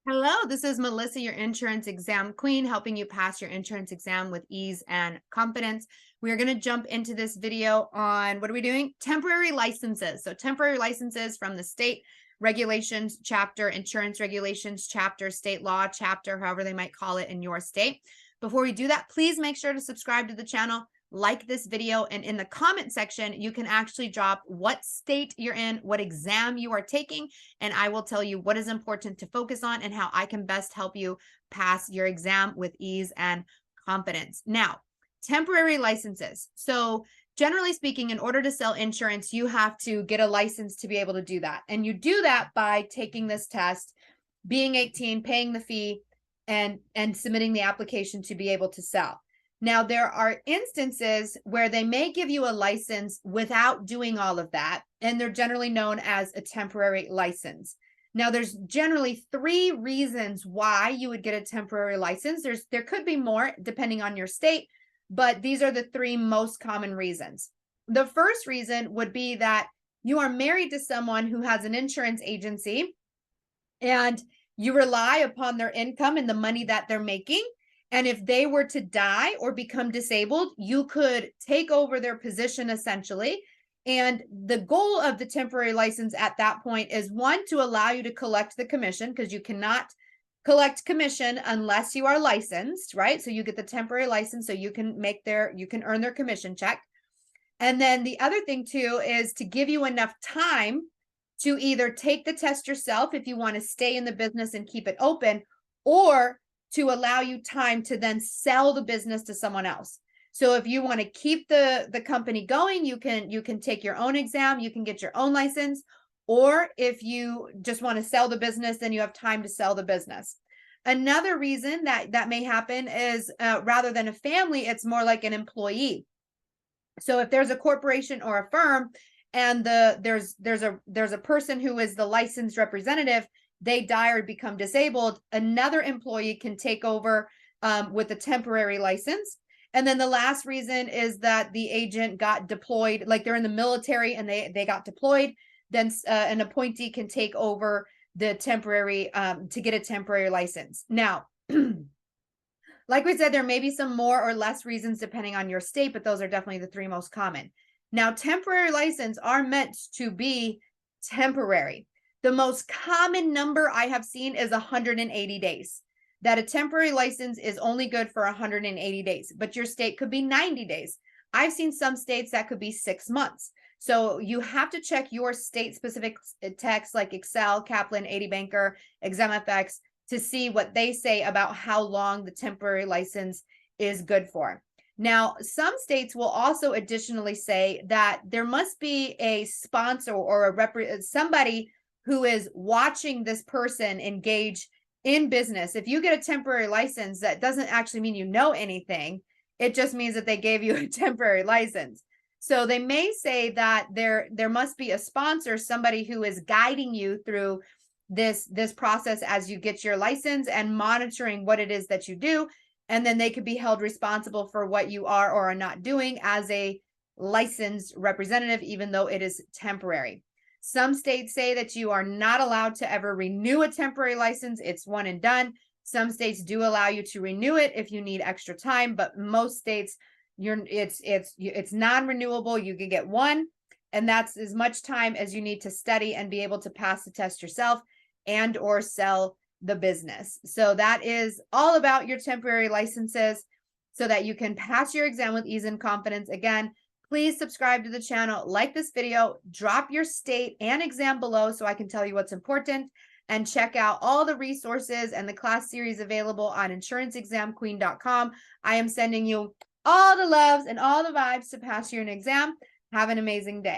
Hello, this is Melissa, your insurance exam queen, helping you pass your insurance exam with ease and confidence. We are going to jump into this video on what are we doing? Temporary licenses. So, temporary licenses from the state regulations chapter, insurance regulations chapter, state law chapter, however they might call it in your state. Before we do that, please make sure to subscribe to the channel, like this video, and in the comment section, you can actually drop what state you're in, what exam you are taking, and I will tell you what is important to focus on and how I can best help you pass your exam with ease and confidence. Now, temporary licenses. So, generally speaking, in order to sell insurance, you have to get a license to be able to do that. And you do that by taking this test, being 18, paying the fee, and submitting the application to be able to sell. Now, there are instances where they may give you a license without doing all of that, and they're generally known as a temporary license. Now, there's generally three reasons why you would get a temporary license. There could be more depending on your state, but these are the three most common reasons. The first reason would be that you are married to someone who has an insurance agency and you rely upon their income and the money that they're making. And if they were to die or become disabled, you could take over their position essentially. And the goal of the temporary license at that point is one, to allow you to collect the commission, because you cannot collect commission unless you are licensed, right? So you get the temporary license so you can earn their commission check. And then the other thing too is to give you enough time to either take the test yourself if you want to stay in the business and keep it open, or to allow you time to then sell the business to someone else. So if you want to keep the company going, you can take your own exam, you can get your own license, or if you just want to sell the business, then you have time to sell the business. Another reason that may happen is rather than a family, it's more like an employee. So if there's a corporation or a firm and there's a person who is the licensed representative, they die or become disabled, another employee can take over with a temporary license. And then the last reason is that the agent got deployed, like they're in the military and they got deployed, then an appointee can take over the temporary to get a temporary license. Now, like we said, there may be some more or less reasons depending on your state, but those are definitely the three most common. Now, temporary licenses are meant to be temporary. The most common number I have seen is 180 days. That a temporary license is only good for 180 days, but your state could be 90 days. I've seen some states that could be 6 months. So you have to check your state-specific text like Excel, Kaplan, 80 Banker, ExamFX to see what they say about how long the temporary license is good for. Now, some states will also additionally say that there must be a sponsor or somebody who is watching this person engage in business. If you get a temporary license, that doesn't actually mean you know anything. It just means that they gave you a temporary license. So they may say that there must be a sponsor, somebody who is guiding you through this process as you get your license and monitoring what it is that you do. And then they could be held responsible for what you are or are not doing as a licensed representative, even though it is temporary. Some states say that you are not allowed to ever renew a temporary license. It's one and done. Some states do allow you to renew it if you need extra time, but most states it's non-renewable. You can get one, and that's as much time as you need to study and be able to pass the test yourself and or sell the business. So that is all about your temporary licenses so that you can pass your exam with ease and confidence. Again, please subscribe to the channel, like this video, drop your state and exam below so I can tell you what's important, and check out all the resources and the class series available on insuranceexamqueen.com. I am sending you all the loves and all the vibes to pass your exam. Have an amazing day.